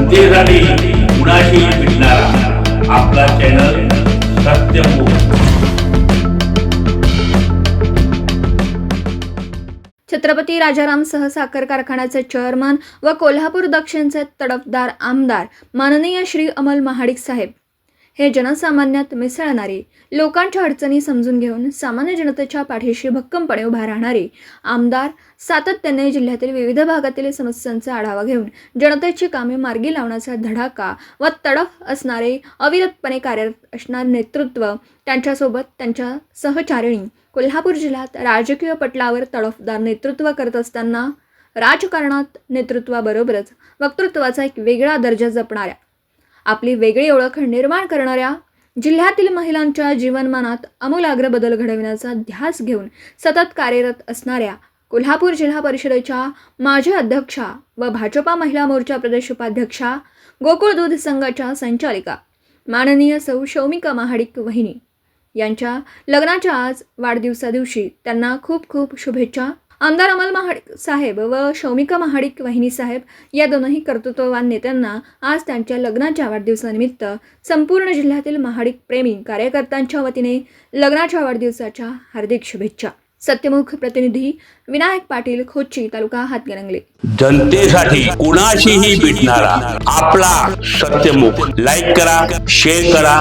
जनतेसाठी कुणाशी भेटणारा आपला चॅनल सत्यमुख। छत्रपती राजाराम सहसाखर कारखान्याचे चेअरमन व कोल्हापूर दक्षिणचे तडफदार आमदार माननीय श्री अमल महाडिक साहेब हे जनसामान्यात मिसळणारे, लोकांच्या अडचणी समजून घेऊन सामान्य जनतेच्या पाठीशी भक्कमपणे उभा राहणारे आमदार सातत्याने जिल्ह्यातील विविध भागातील समस्यांचा आढावा घेऊन जनतेची कामे मार्गी लावण्याचा धडाका व तडफ असणारे, अविरतपणे कार्यरत असणारे नेतृत्व, त्यांच्यासोबत त्यांच्या सहचारिणी कोल्हापूर जिल्ह्यात राजकीय पटलावर तडफदार नेतृत्व करत असताना राजकारणात नेतृत्वाबरोबरच वक्तृत्वाचा एक वेगळा दर्जा जपणाऱ्या, आपली वेगळी ओळख निर्माण करणाऱ्या, जिल्ह्यातील महिलांच्या जीवनमानात आमूलाग्र बदल घडविण्याचा ध्यास घेऊन सतत कार्यरत असणाऱ्या कोल्हापूर जिल्हा परिषदेच्या माजी अध्यक्षा व भाजपा महिला मोर्चा प्रदेश उपाध्यक्षा, गोकुळ दूध संघाच्या संचालिका माननीय सौ शौमिका महाडिक वहिनी यांच्या लग्नाच्या आज वाढदिवसादिवशी त्यांना खूप खूप शुभेच्छा। आमदार अमल महाडिक साहेब व शौमिका महाडिक वहिनी साहेब या दोनही कर्तृत्ववान नेत्यांना आज त्यांच्या लग्नाच्या वाढदिवसानिमित्त संपूर्ण जिल्ह्यातील महाडिक प्रेमी कार्यकर्त्यांच्या वतीने लग्नाच्या वाढदिवसाच्या हार्दिक शुभेच्छा। सत्यमुख प्रतिनिधी विनायक पाटील, खोची, तालुका हातकणंगले। जनतेसाठी कुणाशीही भेटणारा आपला सत्यमुख। लाईक करा, शेअर करा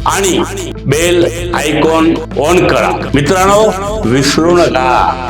आणि बेल आयकॉन ऑन करा। मित्रांनो, विसरू नका।